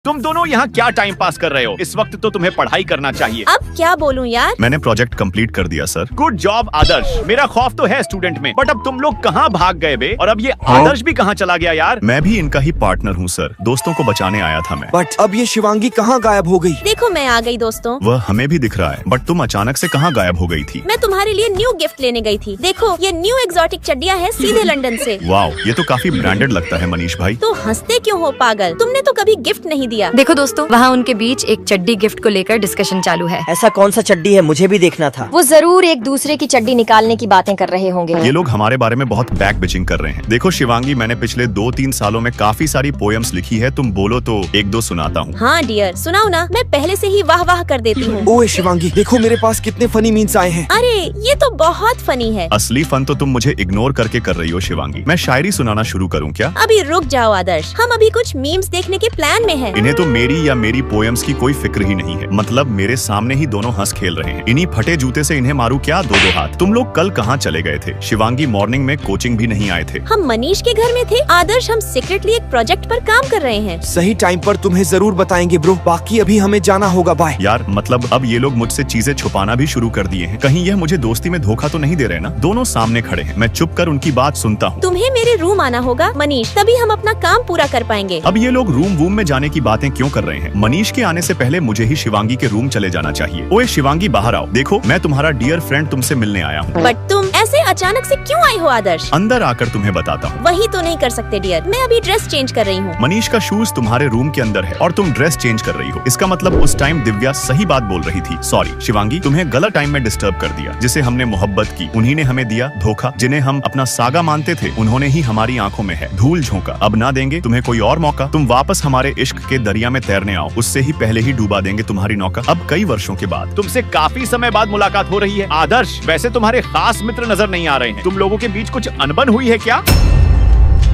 तुम दोनों यहाँ क्या टाइम पास कर रहे हो? इस वक्त तो तुम्हें पढ़ाई करना चाहिए। अब क्या बोलूं यार। मैंने प्रोजेक्ट कंप्लीट कर दिया सर। गुड जॉब आदर्श। मेरा खौफ तो है स्टूडेंट में, बट अब तुम लोग कहाँ भाग गए बे? और अब ये आदर्श भी कहाँ चला गया यार? मैं भी इनका ही पार्टनर हूँ सर, दोस्तों को बचाने आया था मैं। बट अब ये शिवांगी कहाँ गायब हो गई? देखो मैं आ गई दोस्तों। वह हमें भी दिख रहा है, बट तुम अचानक से कहाँ गायब हो गई थी? मैं तुम्हारे लिए न्यू गिफ्ट लेने गई थी। देखो ये न्यू एग्जॉटिक चड्डियाँ है सीधे लंदन से। वाओ, ये तो काफी ब्रांडेड लगता है मनीष भाई। तो हंसते क्यों हो पागल? तुमने तो कभी गिफ्ट नहीं दिया। देखो दोस्तों, वहाँ उनके बीच एक चड्डी गिफ्ट को लेकर डिस्कशन चालू है। ऐसा कौन सा चड्डी है, मुझे भी देखना था। वो जरूर एक दूसरे की चड्डी निकालने की बातें कर रहे होंगे। ये लोग हमारे बारे में बहुत बैक बिचिंग कर रहे हैं। देखो शिवांगी, मैंने पिछले 2-3 सालों में काफी सारी पोएम्स लिखी है, तुम बोलो तो 1-2 सुनाता हूँ। हाँ डियर सुनाओ ना, मैं पहले से ही वाह वाह कर देती हूँ। ओए शिवांगी, देखो मेरे पास कितने फनी मीम्स आए हैं। अरे ये तो बहुत फनी है। असली फन तो तुम मुझे इग्नोर करके कर रही हो शिवांगी। मैं शायरी सुनाना शुरू करूँ क्या? अभी रुक जाओ आदर्श, हम अभी कुछ मीम्स देखने के प्लान में हैं। इन्हें तो मेरी या मेरी पोएम्स की कोई फिक्र ही नहीं है। मतलब मेरे सामने ही दोनों हंस खेल रहे हैं। इन्हीं फटे जूते से इन्हें मारू क्या 2-2 हाथ। तुम लोग कल कहाँ चले गए थे? शिवांगी मॉर्निंग में कोचिंग भी नहीं आए थे। हम मनीष के घर में थे। आदर्श हम सीक्रेटली एक प्रोजेक्ट पर काम कर रहे हैं। सही टाइम पर तुम्हें जरूर बताएंगे ब्रो। बाकी अभी हमें जाना होगा, बाय। यार मतलब अब ये लोग मुझसे चीजें छुपाना भी शुरू कर दिए हैं। कहीं यह मुझे दोस्ती में धोखा तो नहीं दे रहे ना? दोनों सामने खड़े हैं, मैं चुप कर उनकी बात सुनता हूँ। तुम्हें मेरे रूम आना होगा मनीष, तभी हम अपना काम पूरा कर पाएंगे। अब ये लोग रूम वूम में जाने की बातें क्यों कर रहे हैं? मनीष के आने से पहले मुझे ही शिवांगी के रूम चले जाना चाहिए। ओए शिवांगी बाहर आओ। देखो मैं तुम्हारा डियर फ्रेंड तुमसे मिलने आया हूँ। बट तुम ऐसे अचानक से क्यों आई हो आदर्श? अंदर आकर तुम्हें बताता हूँ। वही तो नहीं कर सकते डियर, मैं अभी ड्रेस चेंज कर रही हूँ। मनीष का शूज तुम्हारे रूम के अंदर है और तुम ड्रेस चेंज कर रही हो। इसका मतलब उस टाइम दिव्या सही बात बोल रही थी। सॉरी शिवांगी, तुम्हें गलत टाइम में डिस्टर्ब कर दिया। जिसे हमने मोहब्बत की उन्हीं ने हमें दिया धोखा। जिन्हें हम अपना सागा मानते थे उन्होंने ही हमारी आंखों में है धूल झोंका। अब ना देंगे तुम्हें कोई और मौका। तुम वापस हमारे इश्क के दरिया में तैरने आओ, उससे ही पहले ही डूबा देंगे तुम्हारी नौका। अब कई वर्षों के बाद तुमसे काफी समय बाद मुलाकात हो रही है। आदर्श वैसे तुम्हारे खास मित्र नजर नहीं आ रहे हैं। तुम लोगों के बीच कुछ अनबन हुई है क्या?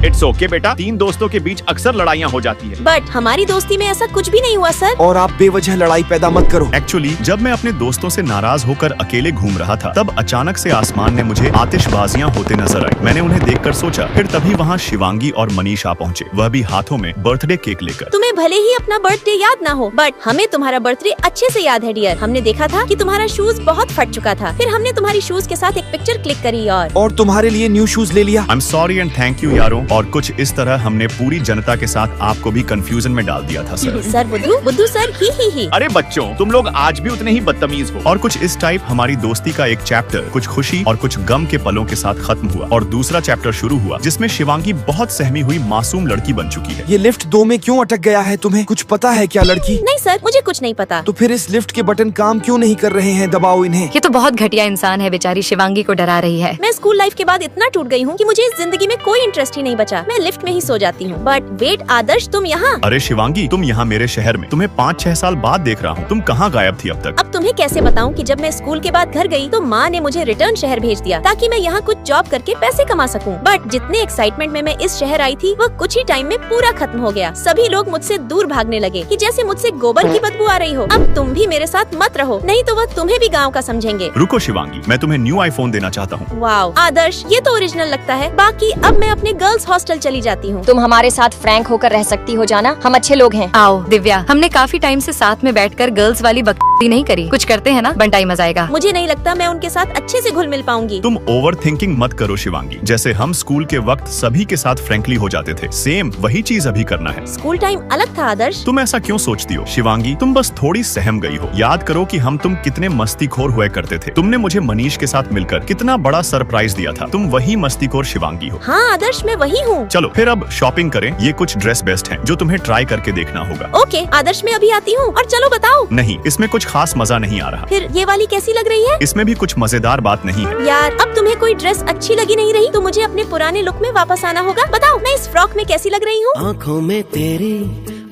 इट्स ओके बेटा, 3 दोस्तों के बीच अक्सर लड़ाइयाँ हो जाती है। बट हमारी दोस्ती में ऐसा कुछ भी नहीं हुआ सर। और आप बेवजह लड़ाई पैदा मत करो। एक्चुअली जब मैं अपने दोस्तों से नाराज होकर अकेले घूम रहा था, तब अचानक से आसमान में मुझे आतिशबाजियां होते नजर आई। मैंने उन्हें देखकर सोचा, फिर तभी वहाँ शिवांगी और मनीष आ पहुँचे, वह भी हाथों में बर्थडे केक लेकर। तुम्हें भले ही अपना बर्थडे याद ना हो, बट हमें तुम्हारा बर्थडे अच्छे से याद है डियर। हमने देखा था कि तुम्हारा शूज बहुत फट चुका था, फिर हमने तुम्हारी शूज के साथ एक पिक्चर क्लिक करी और तुम्हारे लिए न्यू शूज ले लिया। I am sorry and thank you यारों। और कुछ इस तरह हमने पूरी जनता के साथ आपको भी कंफ्यूजन में डाल दिया था सर। सर बुद्धू सर ही। अरे बच्चों, तुम लोग आज भी उतने ही बदतमीज हो। और कुछ इस टाइप हमारी दोस्ती का एक चैप्टर कुछ खुशी और कुछ गम के पलों के साथ खत्म हुआ और दूसरा चैप्टर शुरू हुआ, जिसमें शिवांगी बहुत सहमी हुई मासूम लड़की बन चुकी है। ये लिफ्ट 2 में क्यों अटक गया है? तुम्हें कुछ पता है क्या लड़की? नहीं सर, मुझे कुछ नहीं पता। तो फिर इस लिफ्ट के बटन काम क्यों नहीं कर रहे हैं? दबाओ इन्हें। ये तो बहुत घटिया इंसान है, बेचारी शिवांगी को डरा रही है। मैं स्कूल लाइफ के बाद इतना टूट गई हूँ कि मुझे इस जिंदगी में कोई इंटरेस्ट ही नहीं बचा। मैं लिफ्ट में ही सो जाती हूँ। बट वेट आदर्श, तुम यहाँ? अरे शिवांगी, तुम यहाँ मेरे शहर में। तुम्हें 5-6 साल बाद देख रहा हूँ। तुम कहाँ गायब थी अब तक? अब तुम्हें कैसे बताऊं कि जब मैं स्कूल के बाद घर गई तो माँ ने मुझे रिटर्न शहर भेज दिया ताकि मैं यहाँ कुछ जॉब करके पैसे कमा सकूं। बट जितने एक्साइटमेंट में मैं इस शहर आई थी वो कुछ ही टाइम में पूरा खत्म हो गया। सभी लोग मुझसे दूर भागने लगे कि जैसे मुझसे गोबर की बदबू आ रही हो। अब तुम भी मेरे साथ मत रहो, नहीं तो वह तुम्हें भी गाँव का समझेंगे। रुको शिवांगी, मैं तुम्हें न्यू आईफोन देना चाहता हूँ। वाओ आदर्श, ये तो ओरिजिनल लगता है। बाकी अब मैं अपने गर्ल्स हॉस्टल चली जाती हूँ। तुम हमारे साथ फ्रैंक होकर रह सकती हो जाना, हम अच्छे लोग हैं। आओ दिव्या, हमने काफी टाइम से साथ में बैठकर गर्ल्स वाली बकवास नहीं करी। कुछ करते हैं ना, बंटाई मजा आएगा। मुझे नहीं लगता मैं उनके साथ अच्छे से घुल मिल पाऊंगी। तुम ओवर थिंकिंग मत करो शिवांगी। जैसे हम स्कूल के वक्त सभी के साथ फ्रेंकली हो जाते थे, सेम वही चीज अभी करना है। स्कूल टाइम अलग था आदर्श। तुम ऐसा क्यों सोचती हो शिवांगी? तुम बस थोड़ी सहम गई हो। याद करो कि हम तुम कितने मस्तीखोर हुआ करते थे। तुमने मुझे मनीष के साथ मिलकर कितना बड़ा सरप्राइज दिया था। तुम वही मस्तीखोर शिवांगी हो। हाँ आदर्श, मैं वही हूँ। चलो फिर अब शॉपिंग करें। ये कुछ ड्रेस बेस्ट हैं जो तुम्हें ट्राई करके देखना होगा। ओके आदर्श, मैं अभी आती हूँ। और चलो बताओ। नहीं, इसमें कुछ खास मजा नहीं आ रहा। फिर ये वाली कैसी लग रही है? इसमें भी कुछ मजेदार बात नहीं है। यार अब तुम्हें कोई ड्रेस अच्छी लगी नहीं रही तो मुझे अपने पुराने लुक में वापस आना होगा। बताओ मैं इस फ्रॉक में कैसी लग रही हूँ? आँखों में तेरी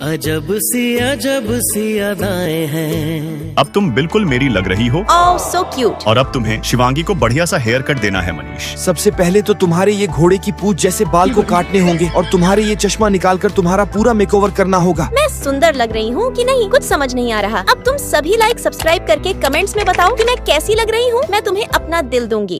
अजब सी अदाएं हैं। अब तुम बिल्कुल मेरी लग रही हो। ओह सो क्यूट। और अब तुम्हें शिवांगी को बढ़िया सा हेयर कट देना है मनीष। सबसे पहले तो तुम्हारे ये घोड़े की पूंछ जैसे बाल को काटने होंगे और तुम्हारे ये चश्मा निकालकर तुम्हारा पूरा मेकओवर करना होगा। मैं सुंदर लग रही हूँ कि नहीं, कुछ समझ नहीं आ रहा। अब तुम सभी लाइक सब्सक्राइब करके कमेंट्स में बताओ कि मैं कैसी लग रही हूँ। मैं तुम्हें अपना दिल दूंगी।